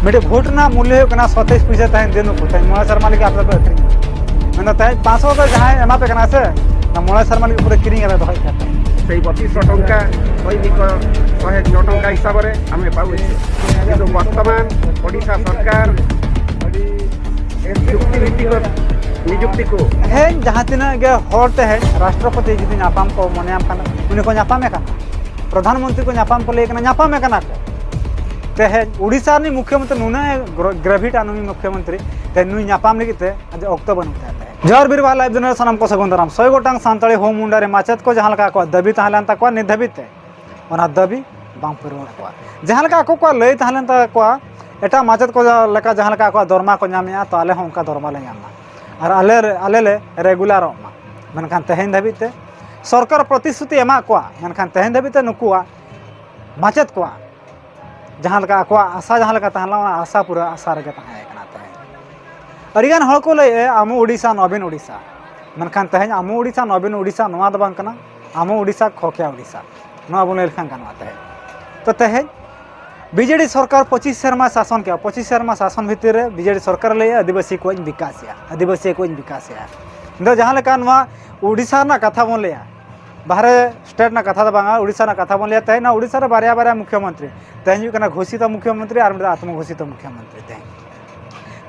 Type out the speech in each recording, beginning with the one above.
मिटे भोट ना मूल्य 27 पैसा तहन दिन को तहन मोड़ा शर्मा लगे आप सब अखरी मैं तहन 500 को जहां एमा पे कना से ना मोड़ा शर्मा लगे पूरे किरिंग रे दहय करता सेई 3200 टंका दैनिक 109 टंका हिसाब रे हमें पाउ किंतु वर्तमान ओडिशा सरकार चुक्ति भित्तिक नियुक्ति को है जहां तिना गे होते है राष्ट्रपति जदि नापाम को मनेयाम कना उनी को नापामे कना प्रधानमंत्री को नापाम को लेकना नापामे कना को ते उड़ीसा नि मुख्यमंत्री नुना ग्रेविट आनुमी मुख्यमंत्री ते नुई नापाम लगिते आज अक्तो बनता है जर बिरवा लाइव जनर सनम को सगुंदराम 100 गोटांग सांताली होम मुंडारे माचत को जहां लका को दबी ताहलन ता को निधबिते ओना दबी बांग पुरवा को जहां लका को लय ताहलन ता को एटा माचत को लका जहां लका को दरमा को नामिया तो आले होंका दरमा ले नामा और आले ले रेगुलर मा मनखान तहेन दबिते सरकार प्रतिश्रुति एमा को मनखान तहेन दबिते नुकुआ माचत को जहां लका को आशा जहां लका ताहला आशा पूरा आशा रे ताहे कना ताहे अरिगान हल को लय आमो ओडिशा नवीन ओडिशा मनखान तहेन आमो ओडिशा नवीन ओडिशा नवा द बांग कना आमो ओडिशा खोकिया ओडिशा नवा बुने लखान कना ताहे तो तहे बीजेडी सरकार 25 शर्मा शासन के 25 शर्मा शासन भितर रे बीजेडी सरकार लय आदिवासी को विकास या आदिवासी को विकास या दो जहां लका नवा ओडिशा ना कथा बोन लिया बाहर स्टेट ना कथा बांगा ओडिशा ना कथा बोन लिया तहे ना ओडिशा रे बारिया बारिया मुख्यमंत्री तहे कना घोषित मुख्यमंत्री और आत्मघोषित मुख्यमंत्री तहे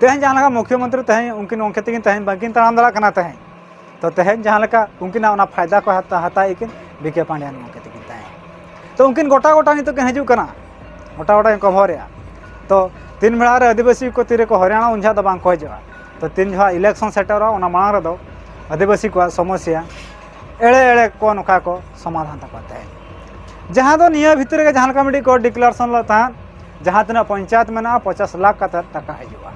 तहे जहां लका मुख्यमंत्री तहे उनकिन उनके तकिन तहे बाकिन ताम दला कना तहे तो तहे जहां लका उनकिन ना फायदा को हता इकिन बीके पांड्यान उनके तकिन तहे तो उनकिन गोटा गोटा नि तो के हजू कना गोटा गोटा को भरिया तो 3 बेड़ा रे आदिवासी को तीरे को हरियाणा उंझा दो बांग को हजवा तो 3 जहा इलेक्शन सेटर ओना मांग रे दो आदिवासी को समस्या एड़े एड़े को नका को समाधान तकते हैं जहां दो निया भीतर के जहां कमिटी को डिक्लेरेशन लता जहां तना पंचायत में ना 50 लाख का टका हजवा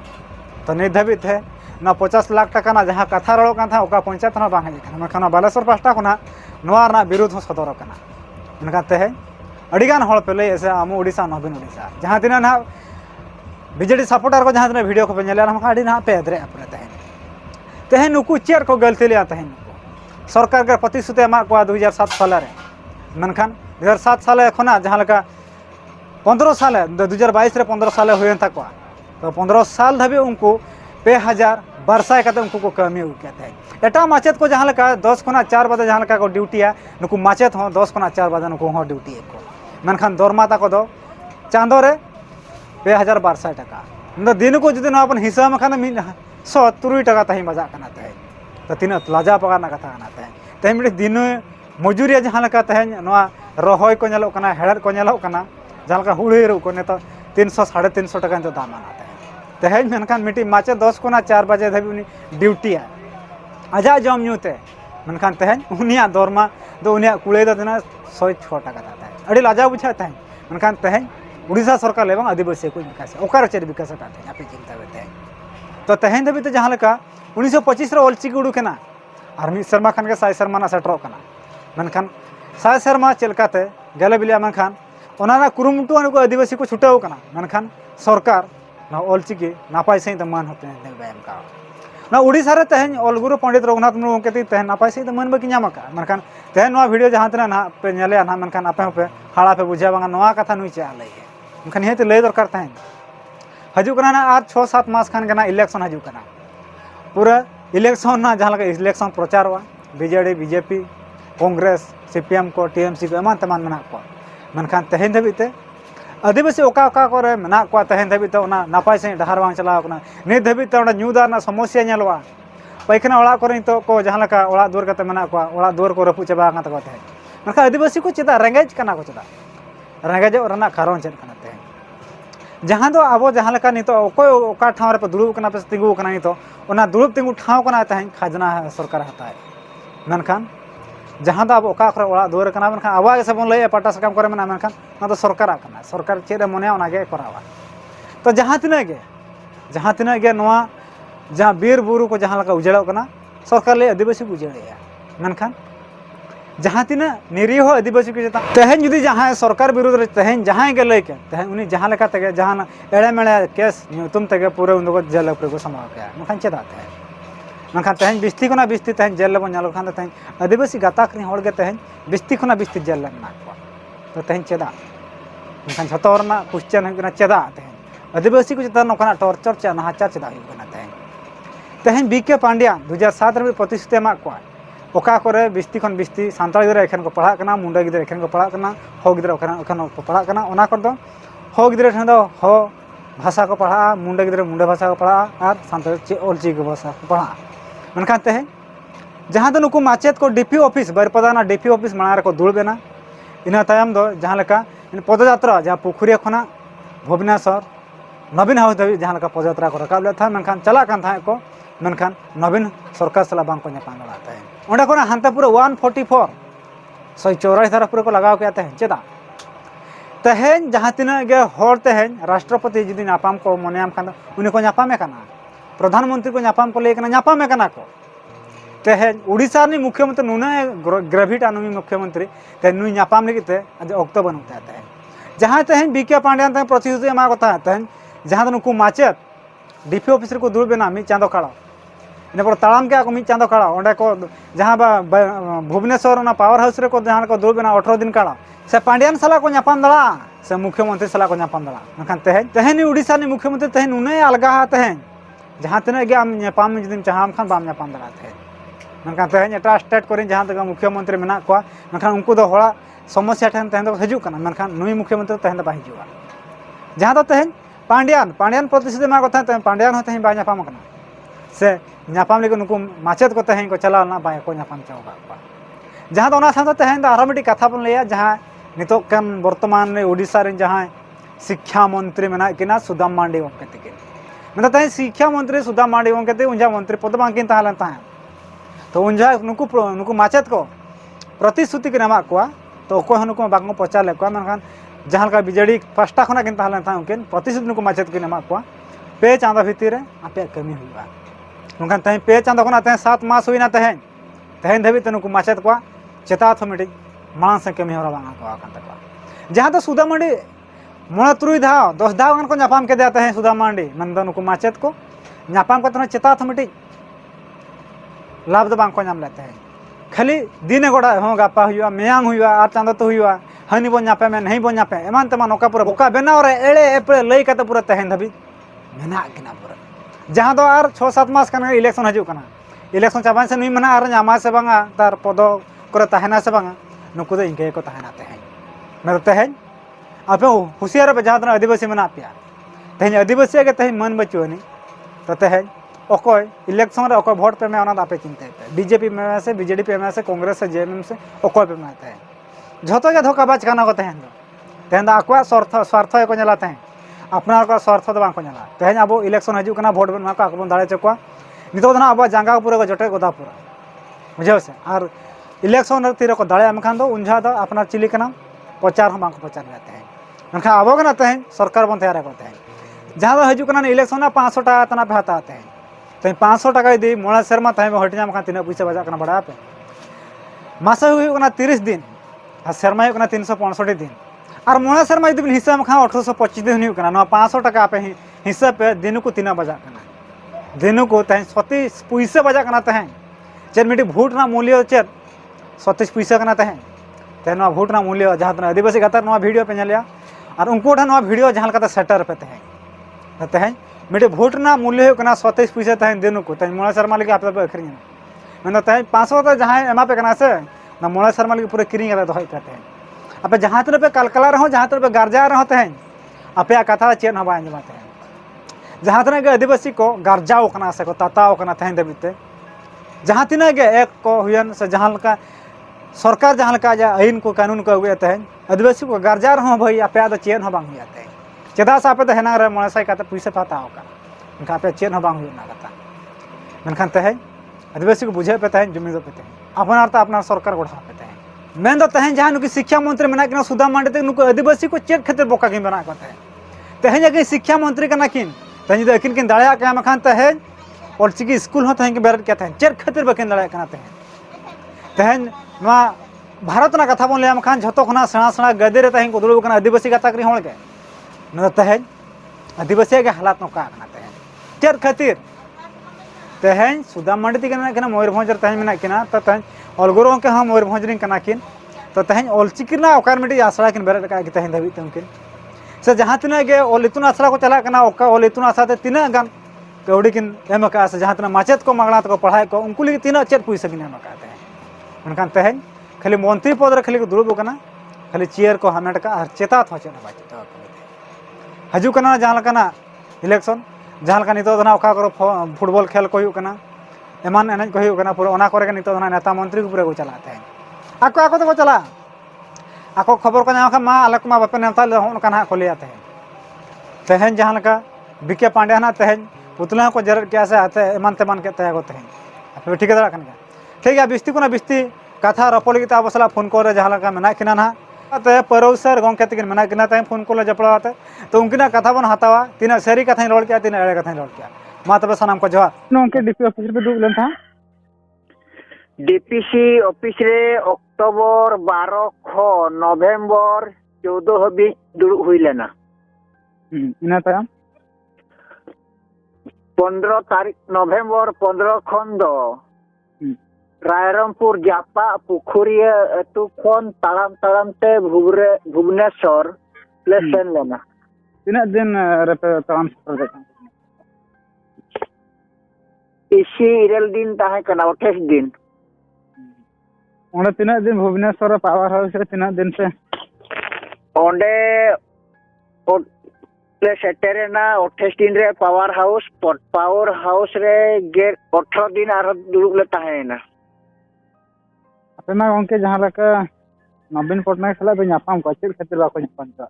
तो नहीं धबित है ना 50 लाख टका ना जहां कथा रड़ो का था ओका पंचायत ना बांग हजना मखना बालेश्वर पास्टा को ना नवा ना विरोध हो सदर कना मनकाते है अड़ीगान हल पे लय ऐसे आमो ओडिशा नवीन ओडिशा जहां तिना ना बीजेडी सपोर्टर को जहां तना वीडियो को पे नेला हम अड़ी ना पे अदरे अपने तहे नुकु चेयर को गलती लिया तहे नुकु सरकार के प्रतिश्रुति एमा को 2007 साल रे मनखान 2007 साल खना जहां लका 15 साल 2022 रे 15 साल होयन था को तो 15 साल धबे उनको 2000 बरसाय कते उनको को कमी हो कहते हैं एटा माचेत को जहां लका 10 खना 4 बजे जहां लका को ड्यूटी है नुकु माचेत हो 10 खना 4 बजे नुकु हो ड्यूटी को मनखान दरमाता को दो चांदो रे 2000 बरसाय टका दिन को जदि अपन हिसाब में खाना 130 टका तही मजा कना तहे तो तीन लाजा पगा ना कथा कना तहे तहे मिटे दिन मजूरिया जहां लका तहे नवा रहोय को नेलो कना हेड़र को नेलो कना जहां लका हुड़ी रो को ने तो 300 350 टका तो दाम आना तहे तहे मनखान मिटी माचे 10 को ना 4 बजे धबी उनी ड्यूटी है आजा जम न्यूते मनखान तहे उनिया दरमा दो उनिया कुले दना 106 टका ताते अड़ी लाजा बुझा तहे मनखान तहे उड़ीसा सरकार लेबा आदिवासी को विकास ओकार चेर विकास ताते आपे चिंता बेते तो तहे धबी जहां लका 1925 रे ऑलचिकी उडुकना और मिद शर्मा खान के 100 शर्मा ना सेटरो कना मनखान 100 शर्मा चलकाते गले बिलिया मनखान ओना कुरुमुटु को आदिवासी को छुटाव कना मनखान सरकार ना ऑलचिकी नापाय सही तो मान होते हैं बैम का ना उड़ीसा रे तहे ऑलगुरु पंडित रघुनाथ मुर्मू के तहे नापाय सही तो मन बकी नामा का मनखान तहे नवा वीडियो जहां तना ना पे नेले ना मनखान आपे पे हाड़ा पे बुझा बांगा नवा कथा नुई चा लई मनखान हे तो लय दरकार तहे हजू कना ना आज 6-7 मास खान कना इलेक्शन हजू कना पूरा इलेक्शन ना जहां लगा इलेक्शन प्रचार हुआ बीजेडी बीजेपी कांग्रेस सीपीएम को टीएमसी को एमान तमान मना को मनखान तहेन धबिते आदिवासी ओका ओका करे मना को तहेन धबिते ओना नापाय से डहार बांग चलाव कना नि धबिते ओना न्यूदार ना समस्या नेलवा पैखना ओला करे तो को जहां लका ओला दूर कते मना को ओला दूर को रपु चबा का तको तहे मनखा आदिवासी को चेदा रेंगेज कना को चेदा रेंगेज ओरना कारण चेद कना तहे जहां दो अब जहां लका नितो ओकोय ओका ठाव रे पे दुड़ुब कना पे तिंगु कना नितो ओना दुड़ुब तिंगु ठाव कना तहे खाजना सरकार हताय मनखान जहां दो अब ओका करे ओला दुर कना मनखान आवा से बन लय पाटा सकम करे मना मनखान ना तो सरकार कना सरकार चेरे मने ओना गे करावा तो जहां तिना गे नवा जहां बीर बुरु को जहां लका उजड़ो कना सरकार ले आदिवासी उजड़ेया मनखान जहां तिना निरीह आदिवासी को जता तहेन जुदी जहां सरकार विरोध रे तहेन जहां गे लय के तहेन उनी जहां लका तगे जहां एड़े मेळे केस तुम तगे पूरे उनको जेल ऊपर को समाव के मनखान चेदा तहे मनखान तहेन बिस्ती कोना बिस्ती तहेन जेल बन नालो खान तहेन आदिवासी गाताक रे होड़ गे तहेन बिस्ती कोना बिस्ती जेल ना को तो तहेन चेदा मनखान झतो रना क्वेश्चन है चेदा तहेन आदिवासी को चितान नौकाना टॉर्चर चे नाहाचार चेदा हुई कना तेहें बीके पांड्या 2007 में प्रतिश्रुति एमा को ओका करे बिस्ती खन बिस्ती सानताल गिदरा एखन को पढ़ा कना मुंडा गिदरा एखन को पढ़ा कना हो गिदरा एखन को पढ़ा कना ओना कर दो हो गिदरा ठन दो हो भाषा को पढ़ा मुंडा गिदरा मुंडा भाषा को पढ़ा और सानताल ऑलचिकी भाषा को पढ़ा मनखान तेहें जहाँ दो नुकु माचेत को डीपी ऑफिस बरपदाना डीपी ऑफिस माना को दुड़ बेना इन तायम दो जहाँ लेका पदयात्रा जहाँ पुखुरिया खना भुवनेश्वर नवीन हाउस धाबी जहाँ लेका पदयात्रा को रकाब लेता मनखान चला कान था को मनखान नवीन सरकार सला बांग को ᱧᱟᱯᱟᱢ ᱫᱟᱲᱟᱛᱮ ओंडे कोना हानते पूरा 144 144 धारा पूरा को लगाव के आते हैं चेदा तेहें जहाँ तीना गे हर तेहें राष्ट्रपति जुदी ᱧᱟᱯᱟᱢ को मनेयाम खान उनी को ᱧᱟᱯᱟᱢᱮ कना प्रधानमंत्री को ᱧᱟᱯᱟᱢ को लेकना ᱧᱟᱯᱟᱢᱮ कना को तेहें उड़ीसा नि मुख्यमंत्री नुना ग्रेविट आनुमी मुख्यमंत्री ते नुई ᱧᱟᱯᱟᱢ लगते आज ऑक्टो बनते हैं जहाँ तेहें बीके पांड्यान तेहें प्रतिश्रुति एमा को तेहें जहाँ नुकु माचेत डीपी ऑफिसर को दुड़ बेना मिद चांदो काड़ा इन पर ताड़ाम के मिद चांदो काड़ा ओंडे को जहाँ भुवनेश्वर पावर हाउस रे को जहाँ को दुड़ बेना 18 दिन काड़ा से पांड्यान सला को ᱧᱟᱯᱟᱢ दाड़ा से मुख्यमंत्री सला को ᱧᱟᱯᱟᱢ दाड़ा मनखान तेहें उड़ीसा नि मुख्यमंत्री तेहें नुने अलगा तेहें जहाँ तीन गे आम ᱧᱟᱯᱟᱢ जुदी चाहाम खान बाम ᱧᱟᱯᱟᱢ दाड़ा मनखान तेहें एटा स्टेट को जहाँ तक मुख्यमंत्री मेना को मनखान उनको दो हड़ा समस्या ठेन तेहें दो हजू कना मनखान नुई मुख्यमंत्री तेहें दो बा हिजुआ जहाँ दो तेहें पांड्यान प्रतिश्रुति मा को तेहें पांड्यान हो तेहें बा ᱧᱟᱯᱟᱢ कना से ᱧᱟᱯᱟᱢ लेके नुकु माचेत को तेहें को चलावना बा को ᱧᱟᱯᱟᱢ चावा जहाँ दो साथ तेहें दो आरो मिट्टी कथा बन लिया जहाँ नितो कन वर्तमान उड़ीसा रे जहाँ शिक्षा मंत्री मेना किना सुदाम मांडी गमके तकिन मतलब तेहें शिक्षा मंत्री सुदाम मांडी गमके ते उंजा मंत्री पद बांकिन ताहलन ताहें तो उंजा नुकु माचेत को प्रतिश्रुति के नामा को तो को नुकु बांगो पचा ले को मनखान जहाँ का बिजेडी पास्टा खना किन ताहलन था उनकिन प्रतिश्रुति नुकु माचेत के नामा को पे चांदा भितर रे आपे कमी हुआ उनखान तेहें पे चांदा खना तेहें 7 मास हुईना तेहें धबी ते नुकु माचेत को चेता थमिटी मांग से कमी होरा बांगा को आकन तक जहाँ तो सुदा मांडी 9 धाव 10 धाव गन को ᱧᱟᱯᱟᱢ के देते हैं सुदा मांडी मन दो नुकु माचेत को ᱧᱟᱯᱟᱢ को तना चेता थमिटी लाभ दो बांग को नाम लेते हैं खाली दिन गोड़ा हो गापा हुआ मेयांग हुआ आर चांदो तो हुआ हनी बो ᱧᱟᱯᱮ में नहीं बो ᱧᱟᱯᱮ एमान तमा नोका पूरा बोका बेनाव रे एड़े एपड़े लई कते पूरा तेहें धबी मेना किना पूरा जहाँ दो आर 6-7 मास कना इलेक्शन हजू कना इलेक्शन चाबान से नुई मना आर ᱧᱟᱢᱟ से बांगा तार पद करे ताहेना से बांगा नुकु दो इनके को ताहेना तेहें मैं तेहें आपे हुसियार पे जहाँ आदिवासी मेना पिया तेहें आदिवासी के तेहें मन बचुनी तो तेहें अकोय इलेक्शन रे अकोय वोट पे में ओना आपे चिंता पे बीजेपी में से बीजेडी पे में से कांग्रेस से जेएमएम से अकोय पे में आते हैं झतो के धोखाबाज काना को तेहें आकवा स्वार्थ को नेलाते हैं अपना को स्वार्थ दो बांको नेला तेहें अब इलेक्शन हजू कना वोट बन को बन दाड़े चकोआ नितो दना अब जांगा पूरा को जटे गोदा पूरा बुझे से और इलेक्शन तीर को दाड़े एम खान दो उंझा दो अपना चिली कना प्रचार हम बांको प्रचार लेते हैं मनखा अब कना तेहें सरकार बन तैयार करते हैं जहाँ दो हजू कना इलेक्शन ना 500 टाका तना पे हाताते हैं तें 500 टाका दी मोड़ा शर्मा तेहें हटिया खान तीन पैसा बजा करना बड़ा पे मासे हुई 30 दिन और शर्मा 365 दिन और मोड़ा शर्मा यदि हिसाब खान 1825 दिन होना 500 टाका आप हिसाब पे दिन को 3 बजा दिन को तेहें 37 पैसा बजा करना तेहें चेर मिट्टी भोट ना मूल्य चेर 37 पैसा करना तेहें भोट ना मूल्य जहाँ आदिवासी गातार वीडियो पे नेलिया और उनको वीडियो जहाँ सेटर पे तेहें मिट्टी भोट ना मूल्य 37 पैसा तेहें दिन को तेहें मोड़ा शर्मा लगे आप अखरीन मैं तेहें 500 तो जहाँ एमा पे से ना मोड़ा शर्मा लगे पूरे किरी दही पे तेहें आप जहाँ तरह पे कलकला रहो जहाँ तरह पे गार्जा रहो तेहें आपे कथा चेन हम आंजमा तेहें जहाँ तीन गे आदिवासी को गार्जाव कना से को ताताव कना तेहें दबिते जहाँ तीन गे एक को हुयन से जहाँ लका सरकार जहाँ लका जा आईन को कानून को अगुए तेहें आदिवासी को गार्जा रहो भाई आपे दो चेन हम बांग हुआ तेहें चेदा से आपे हेना रे 900 का पैसा पाताव का उनका आपे चेन हम बांग हुआ कथा मनखान तेहें आदिवासी को बुझे पे तेहें जुमी दो पे तेहें अपनार तो अपना सरकार गोढ़ा पे तेहें मेन दो तेहें जहाँ नुकी शिक्षा मंत्री मेना किना सुदाम मांडी ते नुकु आदिवासी को चेक खातिर बोका किन बना करते हैं तेहें जगह शिक्षा मंत्री कना किन तेहें जो अकिन किन दाड़ा के खान तेहें ऑलचिकी स्कूल हो तेहें के बेरट के तेहें चेक खातिर बकिन दाड़ा कना तेहें भारत ना कथा बन लिया खान झतो खना सेना सेना गदे रे तेहें को दुड़ब कना आदिवासी गाताक रे होड़ के न तेहें आदिवासी के हालात नोका कना तेहें चेक खातिर तेहें सुदाम मांडी ती कना मयूरभंज रे तेहें मेना किना तो तेहें अलगुरो के हम मयूरभंज रिन कना किन तो तेहें ऑलचिकी ना ओकार मिटी आसरा किन बेरट का तेहें धबी तमकिन से जहाँ तिना गे ऑल इतुन आसरा को चला कना ओका ऑल इतुन आसरा ते तिना गान कौड़ी किन एम का से जहाँ तिना माचेत को मांगना तो पढ़ाई को उनको लिए तिना चेत पैसा किन एम का उनखान तेहन खाली मंत्री पद रे खाली दुरुब कना खाली चेयर को हामेट का और चेता था चेत बा चेता हजू कना जहाँ लकना इलेक्शन जहाँ लका नितो दना ओका करो फुटबॉल खेल को हुकना एमान एनज को हुकना पूरा ओना करे नितो दना नेता मंत्री को पूरा को चलाते हैं आको आको तो को चला आको खबर को नाम मा आले को मा बापे नेता ले होन कना को लिया तेहन जहाँ लका बीके पांडे ना तेहन पुतला को जरर क्या से आते एमान तेमान के तय को तेहन आप ठीक है ठीक है बिस्ती को ना बिस्ती कथा रपल गीता बसला फोन को जहाँ लका मेना किना ना ते परौसर गंके तकिन मेना किना ते फोन को जपड़ाते तो उनकिना कथा बन हतावा तीना सारी कथा रोड किया तीना एड़े कथा रोड किया मा तबे सनाम को जोहार नोंके डीपी ऑफिस पे दुब लेन था डीपीसी ऑफिस रे अक्टोबर 12 खो नवंबर 14 हबी दुरुब हुई लेना इना तायम 15 तारीख नवंबर 15 खन दो रायरंगपुर जापा पुखुरिया अतु खन तालाम तालाम ते भुवनेश्वर ले सेन लेना तीना दिन रे पे तालाम सफर देखा इसी इरल दिन ताहे कना 28 दिन ओंडे तीना दिन भुवनेश्वर पावर हाउस रे तीना दिन से ओंडे ले सेटेरेना 28 दिन रे पावर हाउस रे गेट 18 दिन आर दुरुब ले ताहेना अपना गंके जहाँ लका नवीन पटनायक सला बे नापाम को चेल खातिर बाको नापाम जा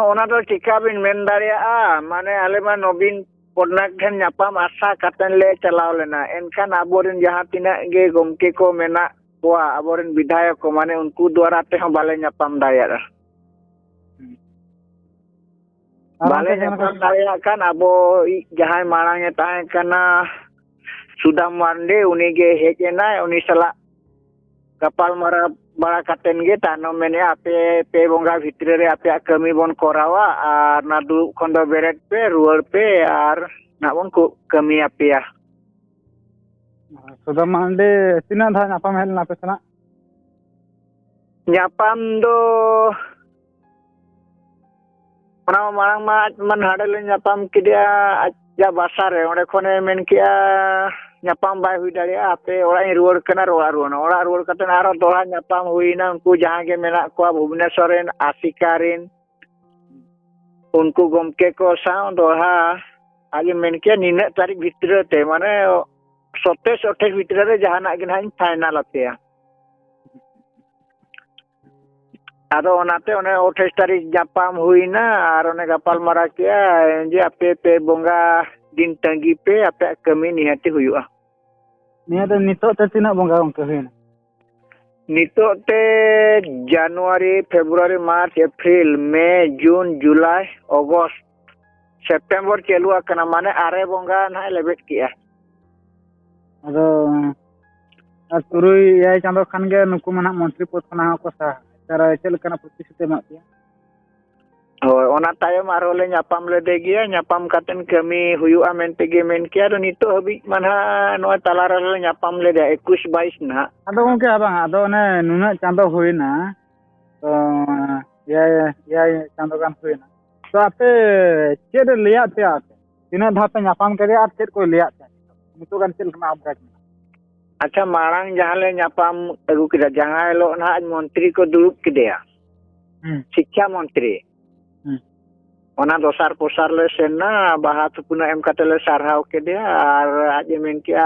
ओना तो चिका बिन मेन दारिया माने आले मा नवीन पटनायक ठन नापाम आशा कातन ले चलाव लेना एनखान आबोरिन जहाँ तिना गे गमके को मेना कोआ आबोरिन विधायक को माने उनको द्वारा ते हम बाले नापाम दारिया बाले नापाम दारिया kan abo जहाँ मांगे ताहे कना सुदाम मांडे उनी गे हेजेना उनी सला कपाल मारा बड़ा काटेन गे तानो मेने आपे पे बोंगा भितरे रे आपे कमी बन कोरावा आर ना दुरुब खन दो बेरेट पे रुअर पे आर ना बन को कमी आपेया सुदाम मांडे तीना धा नापाम हेल ना पे सना नापाम दो ओना मांग मा मन हाडले नापाम किदिया जा बासा रे ओडे खने मेन किया नापाम बाय हुई दाड़िया आपे ओड़ा रुअर कना ओड़ा रुअर कतन आरो दोहा नापाम हुईना उनको जहाँ के मेना को भुवनेश्वर रेन आशिकारिन उनको गमके को साउ दोहा आगे मेन किया निना तारीख भितर ते माने 27-28 भितर रे जहाना गिन हाइन फाइनल आतेया आरो ओनाते ओने 28 तारीख नापाम हुईना आर ओने गपाल मारा किया जे आपे पे बोंगा दिन तंगी पे आपे कमी निहाती हुआ निया नितो ते तीना बोंगा उनके हुईना नितो ते जनवरी फेब्रुआरी मार्च अप्रैल मई जून जुलाई अगस्त सितंबर चलुआ कना माने आरे बोंगा ना लेबेट किया अदो आ तुरुई याय चांदो खान गे नुकु मना मंत्री पद खना को सा तारा चल कना प्रतिष्ठित मा किया होय ओना तायम आरो ले नापाम ले दे गिया नापाम कातेन कमी हुयुआ मेनते गे मेन किया रो नितो हबी मानहा नो तालारा ले नापाम ले दे 21-22 ना आदो गंके आबा आदो ने नुना चांदो हुईना तो याय चांदो गान हुईना तो आपे चेड लिया पे आते तीना धा पे नापाम करे आप चेड को लिया पे नितो गान चेल कना अपडेट अच्छा मारांग जहाँ ले नापाम अगु किदा जहाँ लो ना मंत्री को दुरुब किदेया शिक्षा मंत्री ओना दोसार पोसार ले सेना बाहा थुपुना एम काटेले सारहाव केदिया आर आज मेन किया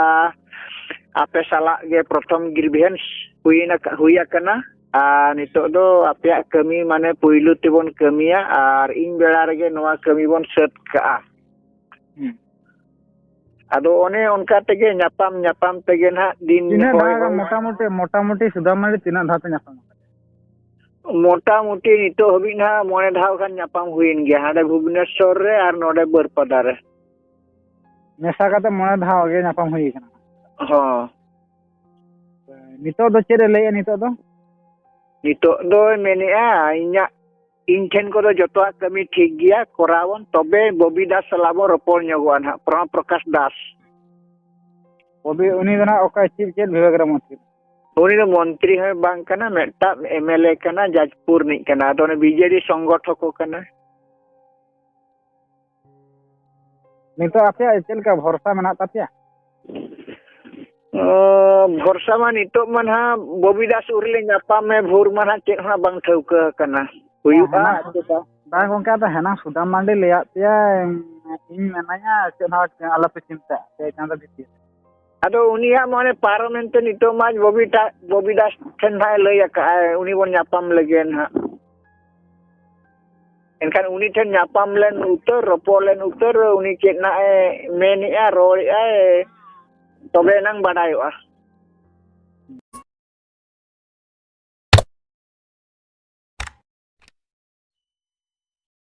आपे साला गे प्रथम ग्रीवेंस हुईया कना आ नितो दो आपे कमी माने पुइलु तिबन कमिया आर इन बेड़ा रेगे नोआ कमी बन सेट का आदो ओने उनका तेगे नापाम तेगे ना दिन मोटा मोटी सुदामाड़ी तीना धाते नापाम मोटा मोटी नितो हबी ना मोने धाव खान नापाम हुईन गया हाडे भुवनेश्वर रे आर नोडे बरपदा रे मेसा काते मोने धाव गे नापाम हुई कना हां नितो दो चेरे ले नितो दो मेनेआ इन्या इन ठेन को दो जतो कमी ठीक गया कोरावन तबे बबी दास सलाबो रपोर न्यगवान हा प्रकाश दास बबी उनी दना ओका चीफ चेल विभाग रे मंत्री उनी दो मंत्री है बांग कना मेटा एमएलए कना जाजपुर नहीं कना तो ने बीजेडी संगठन को कना नितो आपे चल का भरोसा मना तापिया भरोसा मा नितो मन हा बबीदास उरले नापा में भोर मन हा चेक हा बांग ठौका कना हुयुआ बा गोंका तो हेना सुदाम मांडे ले आतिया इन मेनाया चना आला पे चिंता ते चांदा भिती अदो उनिया माने पार्लियामेंट नितो माज बबीदास ठन भाई लय का उनी बन नापाम लगेन हा एनखान उनी ठन नापाम लेन उत्तर रपोलेन उत्तर उनी चेक ना मेनिया रोय तबे नंग बाडायोआ